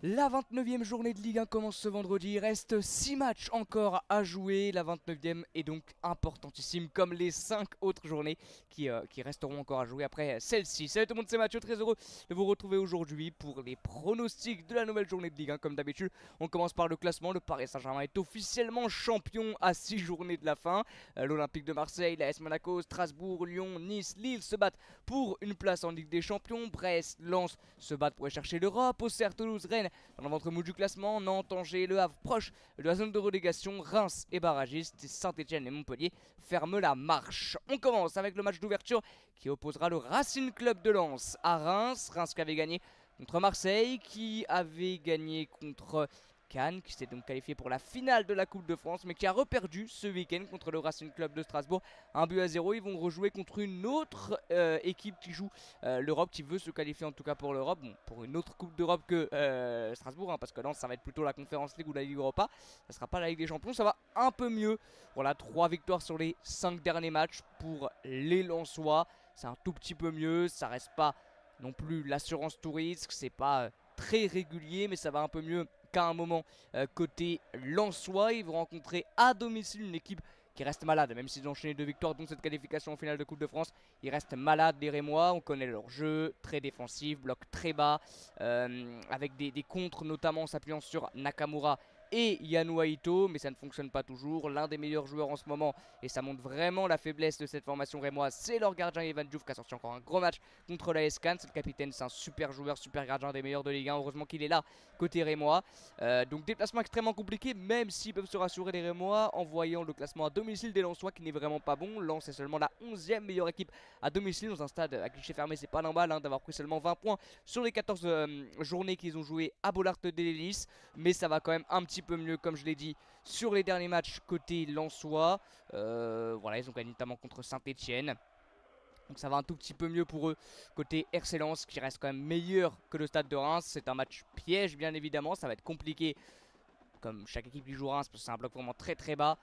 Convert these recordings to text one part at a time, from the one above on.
La 29e journée de Ligue 1 commence ce vendredi, il reste 6 matchs encore à jouer, la 29e est donc importantissime comme les 5 autres journées qui resteront encore à jouer après celle-ci. Salut tout le monde, c'est Mathieu, très heureux de vous retrouver aujourd'hui pour les pronostics de la nouvelle journée de Ligue 1 comme d'habitude. On commence par le classement, le Paris Saint-Germain est officiellement champion à 6 journées de la fin. L'Olympique de Marseille, l'AS Monaco, Strasbourg, Lyon, Nice, Lille se battent pour une place en Ligue des Champions. Brest, Lens se battent pour aller chercher l'Europe, Auxerre, Toulouse, Rennes dans le ventre mou du classement, Nantes, Angers, Le Havre proche de la zone de relégation, Reims et barragiste, Saint-Etienne et Montpellier ferment la marche. On commence avec le match d'ouverture qui opposera le Racing Club de Lens à Reims. Reims qui avait gagné contre Marseille, qui avait gagné contre Cannes, qui s'est donc qualifié pour la finale de la Coupe de France, mais qui a reperdu ce week-end contre le Racing Club de Strasbourg, 1-0. Ils vont rejouer contre une autre équipe qui joue l'Europe, qui veut se qualifier en tout cas pour l'Europe, bon, pour une autre Coupe d'Europe que Strasbourg, hein, parce que Lens ça va être plutôt la Conference League ou la Ligue Europa, ça sera pas la Ligue des Champions, ça va un peu mieux. Voilà, 3 victoires sur les 5 derniers matchs pour les Lensois, c'est un tout petit peu mieux, ça reste pas non plus l'assurance tout risque, c'est pas très régulier, mais ça va un peu mieux qu'à un moment côté Lensois. Ils vont rencontrer à domicile une équipe qui reste malade, même s'ils ont enchaîné 2 victoires dont cette qualification en finale de Coupe de France. Ils restent malades les Rémois, on connaît leur jeu, très défensif, bloc très bas, avec des contres notamment s'appuyant sur Nakamura et Yanou Aito, mais ça ne fonctionne pas toujours. L'un des meilleurs joueurs en ce moment, et ça montre vraiment la faiblesse de cette formation rémoise, c'est leur gardien Evan Diouf qui a sorti encore un gros match contre la Cannes. C'est le capitaine, c'est un super joueur, super gardien, des meilleurs de Ligue 1. Heureusement qu'il est là côté rémois. Donc déplacement extrêmement compliqué, même s'ils peuvent se rassurer les rémois en voyant le classement à domicile des Lensois qui n'est vraiment pas bon. Lens est seulement la 11e meilleure équipe à domicile dans un stade à guichet fermé. C'est pas normal d'avoir pris seulement 20 points sur les 14 journées qu'ils ont joué à Bollaert de l'Hélice, mais ça va quand même un petit peu mieux, comme je l'ai dit, sur les derniers matchs côté Lensois. Voilà, ils ont gagné notamment contre Saint-Etienne. Donc ça va un tout petit peu mieux pour eux côté RC Lens, qui reste quand même meilleur que le stade de Reims. C'est un match piège bien évidemment, ça va être compliqué comme chaque équipe qui joue Reims parce que c'est un bloc vraiment très très bas.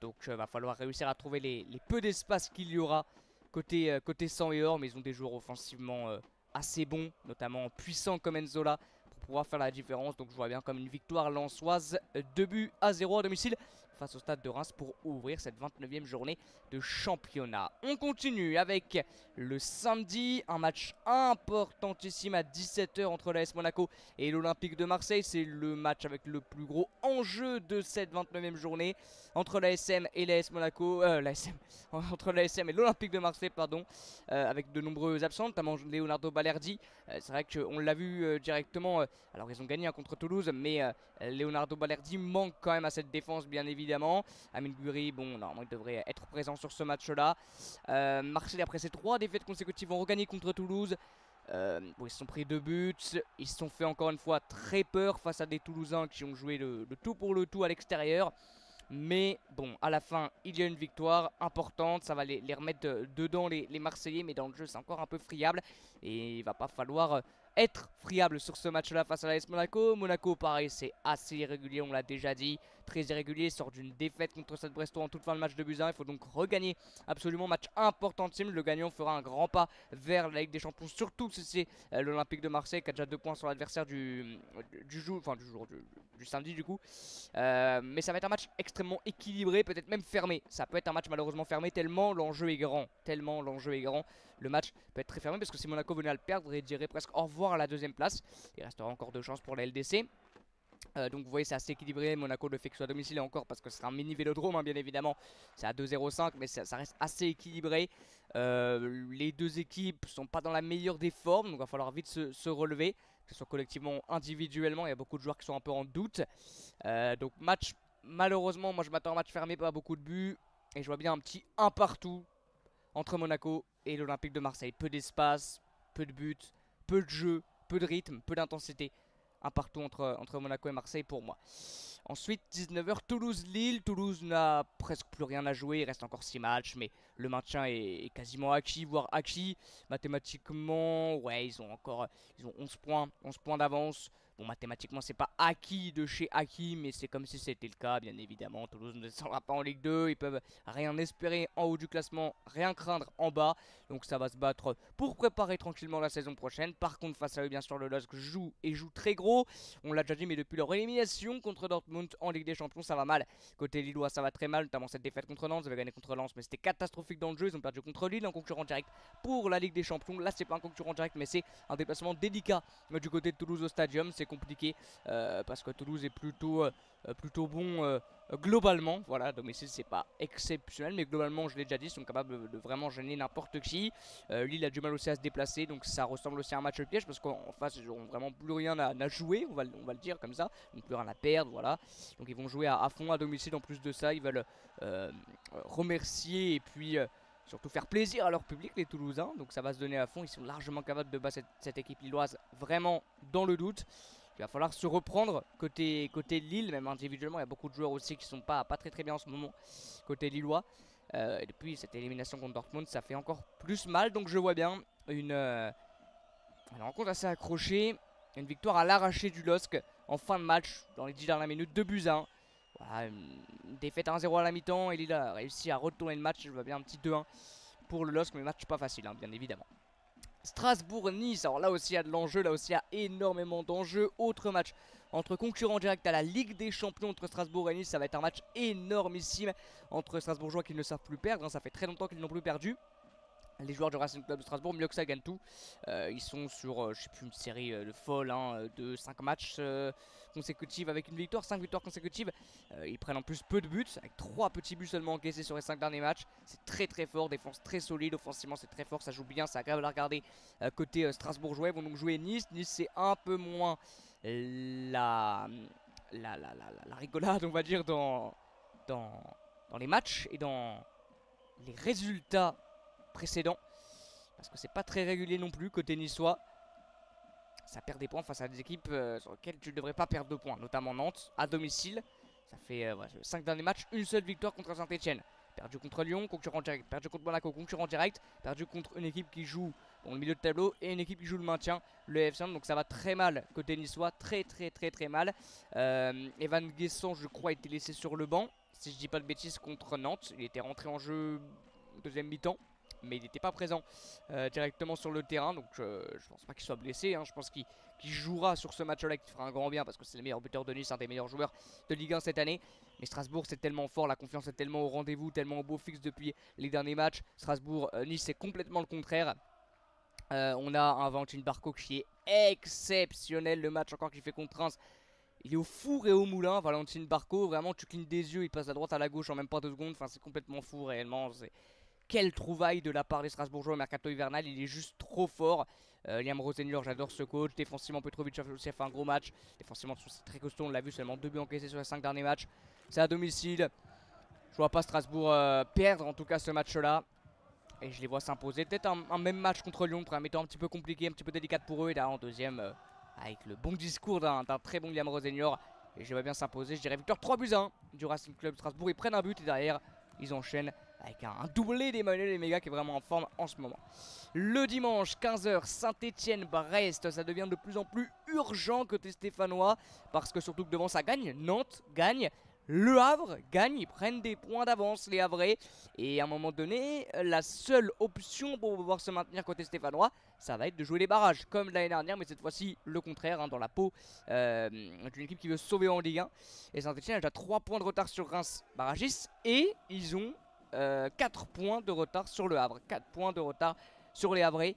Donc va falloir réussir à trouver les peu d'espace qu'il y aura côté sang et or, mais ils ont des joueurs offensivement assez bons, notamment puissants comme Enzola, pour pouvoir faire la différence. Donc je vois bien comme une victoire lensoise, 2-0 à domicile face au stade de Reims pour ouvrir cette 29e journée de championnat. On continue avec le samedi, un match importantissime à 17 h entre l'AS Monaco et l'Olympique de Marseille. C'est le match avec le plus gros enjeu de cette 29e journée entre l'ASM et l'AS Monaco, entre l'ASM et l'Olympique de Marseille, pardon, avec de nombreux absents, notamment Leonardo Balerdi. C'est vrai qu'on l'a vu directement, alors ils ont gagné contre Toulouse, mais Leonardo Balerdi manque quand même à cette défense bien évidemment. Amine Gouiri, bon, normalement il devrait être présent sur ce match-là. Marseille, après ces 3 défaites consécutives, vont regagner contre Toulouse. Bon, ils se sont pris 2 buts, ils se sont fait encore une fois très peur face à des Toulousains qui ont joué le tout pour le tout à l'extérieur. Mais bon, à la fin, il y a une victoire importante. Ça va les remettre dedans les Marseillais. Mais dans le jeu, c'est encore un peu friable. Et il va pas falloir être friable sur ce match-là face à l'AS Monaco. Monaco, pareil, c'est assez irrégulier, on l'a déjà dit. Très irrégulier, sort d'une défaite contre Stade Brestois en toute fin de match de Buzyn. Il faut donc regagner absolument. Match importantissime. Le gagnant fera un grand pas vers la Ligue des Champions. Surtout si c'est l'Olympique de Marseille qui a déjà 2 points sur l'adversaire du samedi du coup. Mais ça va être un match extrêmement équilibré, peut-être même fermé. Ça peut être un match malheureusement fermé tellement l'enjeu est grand. Tellement l'enjeu est grand. Le match peut être très fermé parce que si Monaco venait à le perdre, il dirait presque au revoir à la 2e place. Il restera encore 2 chances pour la LDC. Donc vous voyez, c'est assez équilibré. Monaco, le fait que ce soit à domicile et encore parce que ce sera un mini vélodrome hein, bien évidemment, c'est à 2,05 mais ça reste assez équilibré. Les 2 équipes sont pas dans la meilleure des formes, donc il va falloir vite se relever, que ce soit collectivement ou individuellement. Il y a beaucoup de joueurs qui sont un peu en doute. Donc match, malheureusement, moi je m'attends à un match fermé, pas beaucoup de buts. Et je vois bien un petit 1 partout entre Monaco et l'Olympique de Marseille. Peu d'espace, peu de buts, peu de jeu, peu de rythme, peu d'intensité. Un partout entre Monaco et Marseille pour moi. Ensuite 19 h Toulouse-Lille. Toulouse n'a presque plus rien à jouer, il reste encore 6 matchs mais le maintien est quasiment acquis, voire acquis. Mathématiquement, ouais, ils ont 11 points d'avance. Bon, mathématiquement, c'est pas acquis de chez acquis, mais c'est comme si c'était le cas, bien évidemment. Toulouse ne descendra pas en Ligue 2, ils peuvent rien espérer en haut du classement, rien craindre en bas. Donc ça va se battre pour préparer tranquillement la saison prochaine. Par contre, face à eux, bien sûr, le LOSC joue et joue très gros. On l'a déjà dit, mais depuis leur élimination contre Dortmund en Ligue des Champions, ça va mal. Côté lillois, ça va très mal, notamment cette défaite contre Nantes. Ils avaient gagné contre Lens, mais c'était catastrophique dans le jeu. Ils ont perdu contre Lille, un concurrent direct pour la Ligue des Champions. Là, c'est pas un concurrent direct, mais c'est un déplacement délicat du côté de Toulouse au Stadium. C'est compliqué parce que Toulouse est plutôt bon globalement. Voilà, à domicile, c'est pas exceptionnel, mais globalement, je l'ai déjà dit, ils sont capables de vraiment gêner n'importe qui. Lille a du mal aussi à se déplacer, donc ça ressemble aussi à un match piège parce qu'en face, ils n'auront vraiment plus rien à jouer, on va le dire comme ça, donc plus rien à perdre, voilà. Donc ils vont jouer à fond à domicile. En plus de ça, ils veulent remercier et puis surtout faire plaisir à leur public, les Toulousains. Donc ça va se donner à fond, ils sont largement capables de battre cette équipe lilloise, vraiment dans le doute. Il va falloir se reprendre côté Lille, même individuellement, il y a beaucoup de joueurs aussi qui sont pas très bien en ce moment côté lillois. Et depuis cette élimination contre Dortmund, ça fait encore plus mal. Donc je vois bien une rencontre assez accrochée, une victoire à l'arraché du LOSC en fin de match, dans les 10 dernières minutes, 2-1. Voilà, une défaite 1-0 à la mi-temps et Lille a réussi à retourner le match. Je vois bien un petit 2-1 pour le LOSC, mais le match pas facile, hein, bien évidemment. Strasbourg-Nice, alors là aussi il y a de l'enjeu, là aussi il y a énormément d'enjeux. Autre match entre concurrents directs à la Ligue des Champions entre Strasbourg et Nice, ça va être un match énormissime entre Strasbourgeois qui ne savent plus perdre, hein, ça fait très longtemps qu'ils n'ont plus perdu. Les joueurs du Racing Club de Strasbourg, mieux que ça, gagnent tout. Ils sont sur, je sais plus, une série de folle, hein, de 5 matchs consécutifs avec une victoire, 5 victoires consécutives. Ils prennent en plus peu de buts, avec 3 petits buts seulement encaissés sur les 5 derniers matchs. C'est très fort, défense très solide, offensivement c'est très fort, ça joue bien, c'est agréable à regarder. Côté Strasbourgeois, ils vont donc jouer Nice. Nice c'est un peu moins la rigolade, on va dire, dans les matchs et dans les résultats précédents, parce que c'est pas très régulier non plus côté niçois. Ça perd des points face à des équipes sur lesquelles tu ne devrais pas perdre de points, notamment Nantes à domicile. Ça fait 5 derniers matchs, une seule victoire contre Saint-Etienne. Perdu contre Lyon, concurrent direct. Perdu contre Monaco, concurrent direct. Perdu contre une équipe qui joue dans le milieu de tableau et une équipe qui joue le maintien, le FC Nantes. Donc ça va très mal côté niçois, très mal. Evan Guessant, je crois, a été laissé sur le banc, si je dis pas de bêtises, contre Nantes. Il était rentré en jeu deuxième mi-temps, mais il n'était pas présent directement sur le terrain. Donc je pense pas qu'il soit blessé, hein. Je pense qu'il jouera sur ce match là, qu'il fera un grand bien, parce que c'est le meilleur buteur de Nice, un des meilleurs joueurs de Ligue 1 cette année. Mais Strasbourg c'est tellement fort, la confiance est tellement au rendez-vous, tellement au beau fixe depuis les derniers matchs. Strasbourg-Nice c'est complètement le contraire. On a un Valentin Barco qui est exceptionnel. Le match encore qu'il fait contre Reims, il est au four et au moulin. Valentin Barco, vraiment tu clignes des yeux, il passe à droite à la gauche en même pas 2 secondes. Enfin c'est complètement fou réellement. Quelle trouvaille de la part des Strasbourgeois au mercato hivernal, il est juste trop fort. Liam Rosenior, j'adore ce coach. Défensivement, Petrovic a aussi fait un gros match. Défensivement, c'est très costaud, on l'a vu, seulement 2 buts encaissés sur les 5 derniers matchs. C'est à domicile. Je vois pas Strasbourg perdre en tout cas ce match-là. Et je les vois s'imposer. Peut-être un même match contre Lyon, pour un mi-temps un petit peu compliqué, un petit peu délicat pour eux. Et là en deuxième, avec le bon discours d'un très bon Liam Rosenior. Et je les vois bien s'imposer. Je dirais victoire 3-1 du Racing Club Strasbourg. Ils prennent un but et derrière, ils enchaînent avec un doublé d'Emmanuel Lemega qui est vraiment en forme en ce moment. Le dimanche 15 h, Saint-Etienne-Brest, ça devient de plus en plus urgent côté stéphanois, parce que surtout que devant ça gagne, Nantes gagne, Le Havre gagne, ils prennent des points d'avance les Havrais. Et à un moment donné, la seule option pour pouvoir se maintenir côté stéphanois, ça va être de jouer les barrages comme l'année dernière, mais cette fois-ci le contraire, hein, dans la peau d'une équipe qui veut se sauver en Ligue 1. Et Saint-Etienne a déjà 3 points de retard sur Reims barragiste, et ils ont 4 points de retard sur le Havre, 4 points de retard sur les Havrais.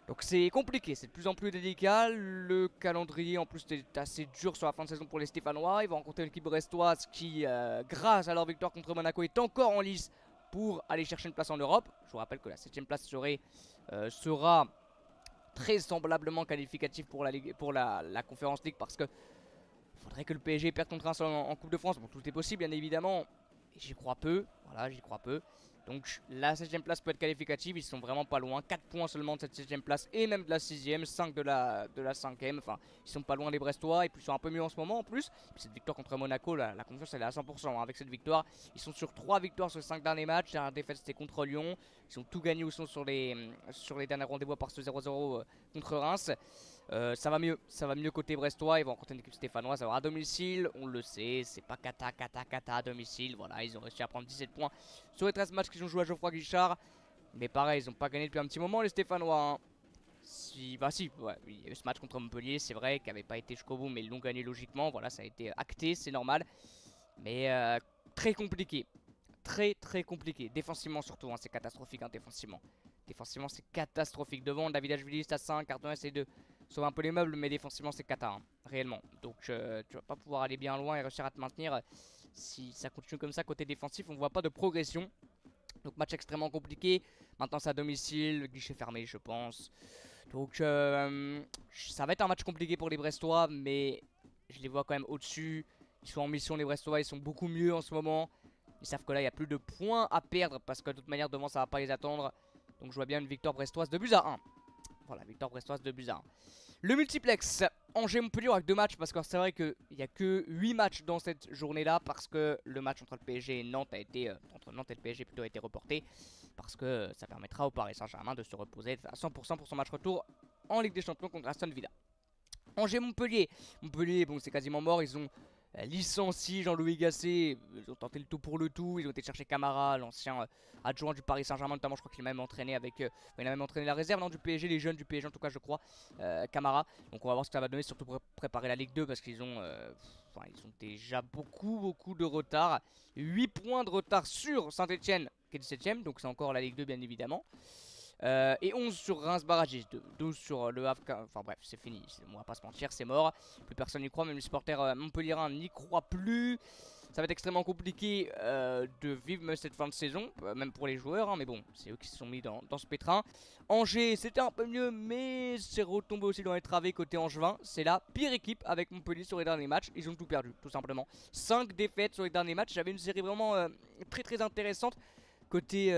Donc c'est compliqué, c'est de plus en plus délicat. Le calendrier en plus est assez dur sur la fin de saison pour les Stéphanois. Ils vont rencontrer l'équipe brestoise qui, grâce à leur victoire contre Monaco, est encore en lice pour aller chercher une place en Europe. Je vous rappelle que la 7ème place sera très semblablement qualificative pour la Conference League, parce que faudrait que le PSG perde contre Reims en Coupe de France. Bon, tout est possible bien évidemment. J'y crois peu, voilà, j'y crois peu. Donc la 7ème place peut être qualificative, ils sont vraiment pas loin. 4 points seulement de cette 7ème place et même de la 6ème, 5 de la 5ème. Enfin, ils sont pas loin des Brestois et puis ils sont un peu mieux en ce moment en plus. Puis cette victoire contre Monaco, la confiance elle est à 100%. Hein. Avec cette victoire, ils sont sur 3 victoires sur les 5 derniers matchs. La défaite c'était contre Lyon. Ils ont tout gagné ou sont sur les derniers rendez-vous par ce 0-0 contre Reims. Ça va mieux côté brestois. Ils vont rencontrer une équipe stéphanoise. Alors à domicile, on le sait, c'est pas cata à domicile. Voilà, ils ont réussi à prendre 17 points sur les 13 matchs qu'ils ont joué à Geoffroy Guichard. Mais pareil, ils ont pas gagné depuis un petit moment les Stéphanois. Hein. Si, ouais, il y a eu ce match contre Montpellier, c'est vrai, qui n'avait pas été jusqu'au bout, mais ils l'ont gagné logiquement. Voilà, ça a été acté, c'est normal. Mais très compliqué. Très compliqué. Défensivement surtout, hein, c'est catastrophique hein, défensivement. Défensivement, c'est catastrophique. Devant, Davidashvili, c'est à 5, Cardona essaie de sauver un peu les meubles, mais défensivement, c'est cata, hein, réellement. Donc, tu vas pas pouvoir aller bien loin et réussir à te maintenir. Si ça continue comme ça, côté défensif, on voit pas de progression. Donc, match extrêmement compliqué. Maintenant, c'est à domicile, guichet fermé, je pense. Donc, ça va être un match compliqué pour les Brestois, mais je les vois quand même au-dessus. Ils sont en mission, les Brestois, ils sont beaucoup mieux en ce moment. Ils savent que là, il n'y a plus de points à perdre parce que de toute manière, devant, ça va pas les attendre. Donc, je vois bien une victoire brestoise de buts à 1. Voilà, victoire brestoise de buts à 1. Le multiplex, Angers-Montpellier avec 2 matchs parce que c'est vrai qu'il n'y a que 8 matchs dans cette journée-là parce que le match entre le PSG et Nantes a été, entre Nantes et le PSG plutôt a été reporté parce que ça permettra au Paris Saint-Germain de se reposer à 100% pour son match retour en Ligue des Champions contre Aston Villa. Angers-Montpellier, Montpellier, bon c'est quasiment mort, ils ont licencié Jean-Louis Gasset, ils ont tenté le tout pour le tout, ils ont été chercher Camara, l'ancien adjoint du Paris Saint-Germain notamment, je crois qu'il a même entraîné avec, il a même entraîné la réserve non, du PSG, les jeunes du PSG en tout cas je crois, Camara. Donc on va voir ce que ça va donner, surtout pour préparer la Ligue 2 parce qu'ils ont, ils ont déjà beaucoup de retard, 8 points de retard sur Saint-Etienne qui est 17ème, donc c'est encore la Ligue 2 bien évidemment. Et 11 sur Reims barragiste, 12 sur le Havre, enfin bref c'est fini, on va pas se mentir, c'est mort, plus personne n'y croit, même les supporters montpelliérains n'y croient plus. Ça va être extrêmement compliqué de vivre cette fin de saison, même pour les joueurs, hein, mais bon, c'est eux qui se sont mis dans ce pétrin. Angers, c'était un peu mieux, mais c'est retombé aussi dans les travées côté Angevin. C'est la pire équipe avec Montpellier sur les derniers matchs, ils ont tout perdu, tout simplement. 5 défaites sur les derniers matchs, j'avais une série vraiment très intéressante côté,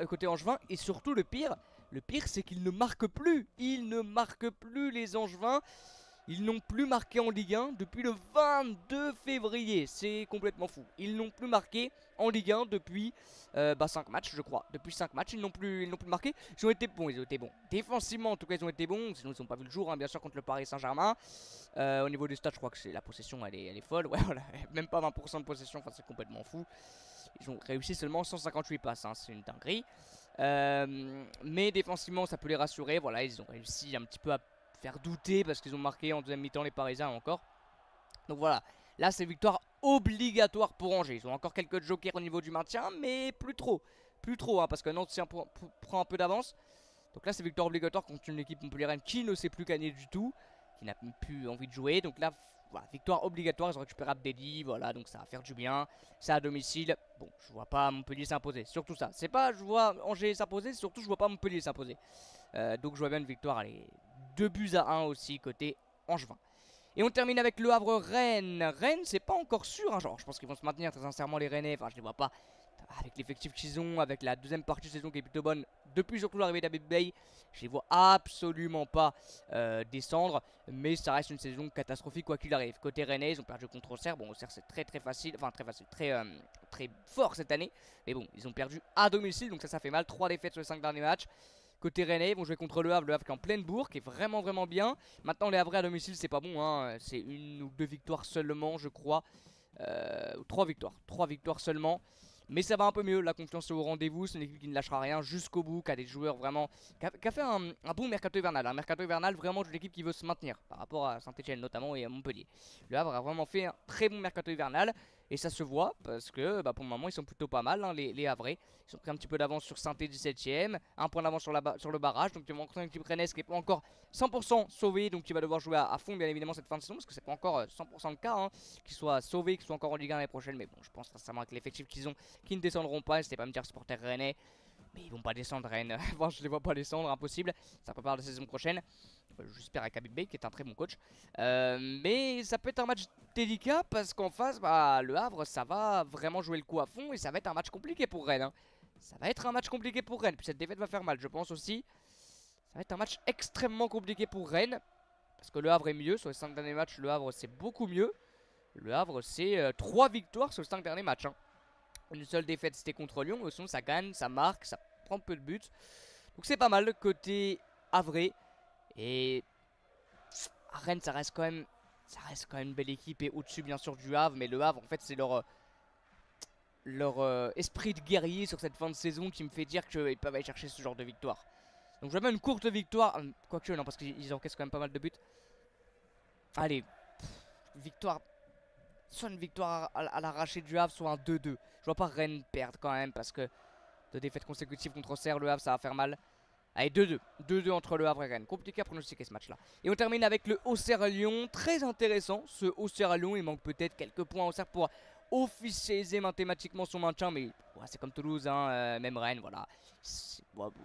côté Angevin. Et surtout le pire c'est qu'ils ne marquent plus. Ils ne marquent plus les Angevins. Ils n'ont plus marqué en Ligue 1 depuis le 22 février. C'est complètement fou. Ils n'ont plus marqué en Ligue 1 depuis 5 matchs je crois. Depuis 5 matchs ils n'ont plus marqué. Ils ont été bons, défensivement en tout cas ils ont été bons. Sinon ils n'ont pas vu le jour hein, bien sûr contre le Paris Saint-Germain. Au niveau des stats je crois que la possession elle est folle. Ouais voilà, même pas 20% de possession, enfin c'est complètement fou. Ils ont réussi seulement 158 passes, hein, c'est une dinguerie. Mais défensivement ça peut les rassurer. Voilà, ils ont réussi un petit peu à faire douter parce qu'ils ont marqué en deuxième mi-temps les Parisiens encore. Donc voilà, là c'est victoire obligatoire pour Angers. Ils ont encore quelques jokers au niveau du maintien, mais plus trop hein, parce que Nantes prend un peu d'avance. Donc là c'est victoire obligatoire contre une équipe montpelliéraine qui ne sait plus gagner du tout, qui n'a plus envie de jouer. Donc là voilà, victoire obligatoire, ils ont récupéré Abdelli, voilà, donc ça va faire du bien. C'est à domicile. Bon, je vois pas Montpellier s'imposer. Surtout ça. C'est pas je vois Angers s'imposer, surtout je vois pas Montpellier s'imposer. Donc je vois bien une victoire, allez, 2 buts à 1 aussi côté Angevin. Et on termine avec le Havre-Rennes. Rennes, c'est pas encore sûr, hein, genre je pense qu'ils vont se maintenir très sincèrement les Rennais. Enfin, je les vois pas avec l'effectif qu'ils ont, avec la deuxième partie de saison qui est plutôt bonne. Depuis surtout l'arrivée d'Abib Bey, je les vois absolument pas descendre. Mais ça reste une saison catastrophique quoi qu'il arrive. Côté Rennais, ils ont perdu contre Auxerre. Bon, Auxerre c'est très facile, enfin très fort cette année. Mais bon, ils ont perdu à domicile, donc ça fait mal. 3 défaites sur les 5 derniers matchs. Côté Rennais, ils vont jouer contre le Havre qui est en pleine bourre, qui est vraiment bien. Maintenant les Havrais à domicile c'est pas bon, hein. C'est 1 ou 2 victoires seulement je crois. 3 victoires seulement. Mais ça va un peu mieux, la confiance est au rendez-vous. C'est une équipe qui ne lâchera rien jusqu'au bout, qui a des joueurs vraiment, qui a fait un bon mercato hivernal. Un mercato hivernal vraiment d'une équipe qui veut se maintenir par rapport à Saint-Etienne notamment et à Montpellier. Le Havre a vraiment fait un très bon mercato hivernal. Et ça se voit parce que pour le moment ils sont plutôt pas mal hein, les Havrais. Ils ont pris un petit peu d'avance sur Saint-Étienne 17ème, un point d'avance sur le barrage. Donc ils vont rencontrer une équipe rennaise qui n'est pas encore 100% sauvée. Donc qui va devoir jouer à fond bien évidemment cette fin de saison. Parce que c'est pas encore 100% le cas hein, qu'ils soient sauvés, qu'ils soient encore en Ligue 1 l'année prochaine. Mais bon je pense sincèrement avec l'effectif qu'ils ont, qu'ils ne descendront pas. N'hésitez pas à me dire supporters rennais. Mais ils vont pas descendre Rennes. Enfin, je les vois pas descendre, impossible. Ça prépare la saison prochaine. J'espère avec Abib Bey qui est un très bon coach. Mais ça peut être un match délicat parce qu'en face, le Havre, ça va vraiment jouer le coup à fond et ça va être un match compliqué pour Rennes. Hein. Ça va être un match compliqué pour Rennes. Puis cette défaite va faire mal, je pense aussi. Ça va être un match extrêmement compliqué pour Rennes. Parce que Le Havre est mieux. Sur les 5 derniers matchs, Le Havre c'est beaucoup mieux. Le Havre c'est 3 victoires sur les 5 derniers matchs. Hein. Une seule défaite c'était contre Lyon. Sinon ça gagne, ça marque, ça prend peu de buts. Donc c'est pas mal côté Havrais. Et à Rennes ça reste quand même une belle équipe. Et au-dessus bien sûr du Havre. Mais Le Havre en fait c'est leur esprit de guerrier sur cette fin de saison qui me fait dire qu'ils peuvent aller chercher ce genre de victoire. Donc je vais mettre une courte victoire. Quoique non parce qu'ils encaissent quand même pas mal de buts. Allez, victoire. Soit une victoire à l'arraché du Havre, soit un 2-2. Je vois pas Rennes perdre quand même parce que 2 défaites consécutives contre Auxerre, Le Havre ça va faire mal. Allez 2-2. 2-2 entre Le Havre et Rennes. Compliqué à pronostiquer ce match là. Et on termine avec le Auxerre-Lyon. Très intéressant ce Auxerre-Lyon. Il manque peut-être quelques points à Auxerre pour officialiser mathématiquement son maintien. Mais ouais, c'est comme Toulouse, hein, même Rennes, voilà.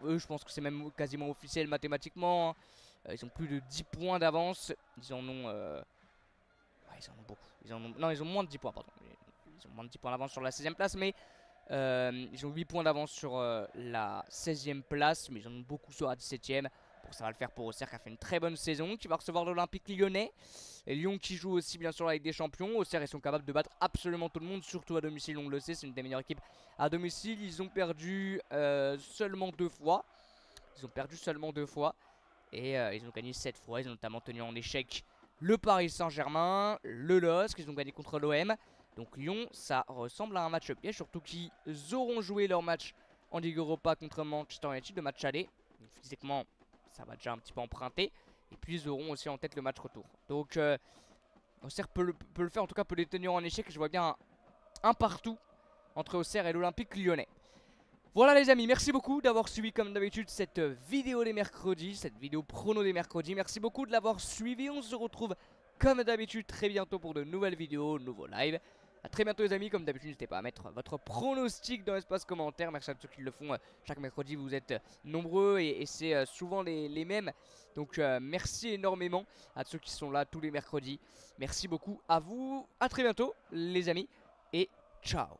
Eux je pense que c'est même quasiment officiel mathématiquement. Hein. Ils ont plus de 10 points d'avance. Ils en ont... Ouais, ils en ont beaucoup. Non, ils ont moins de 10 points, pardon. Ils ont moins de 10 points d'avance sur la 16ème place, mais ils ont 8 points d'avance sur la 16ème place, mais ils en ont beaucoup sur la 17ème. Bon, ça va le faire pour Auxerre qui a fait une très bonne saison, qui va recevoir l'Olympique Lyonnais. Et Lyon qui joue aussi bien sûr avec des champions. Auxerre, ils sont capables de battre absolument tout le monde, surtout à domicile, on le sait, c'est une des meilleures équipes à domicile. Ils ont perdu seulement 2 fois. Et ils ont gagné 7 fois. Ils ont notamment tenu en échec le Paris Saint-Germain, le LOSC, ils ont gagné contre l'OM. Donc Lyon, ça ressemble à un match piège, surtout qu'ils auront joué leur match en Ligue Europa contre Manchester United, le match aller. Donc, physiquement, ça va déjà un petit peu emprunter. Et puis ils auront aussi en tête le match retour. Donc Auxerre peut le faire, en tout cas peut les tenir en échec. Je vois bien un partout entre Auxerre et l'Olympique Lyonnais. Voilà les amis, merci beaucoup d'avoir suivi comme d'habitude cette vidéo des mercredis, cette vidéo prono des mercredis. Merci beaucoup de l'avoir suivi, on se retrouve comme d'habitude très bientôt pour de nouvelles vidéos, nouveaux lives. A très bientôt les amis, comme d'habitude n'hésitez pas à mettre votre pronostic dans l'espace commentaire. Merci à ceux qui le font chaque mercredi, vous êtes nombreux et c'est souvent les mêmes. Donc merci énormément à ceux qui sont là tous les mercredis. Merci beaucoup à vous, à très bientôt les amis et ciao.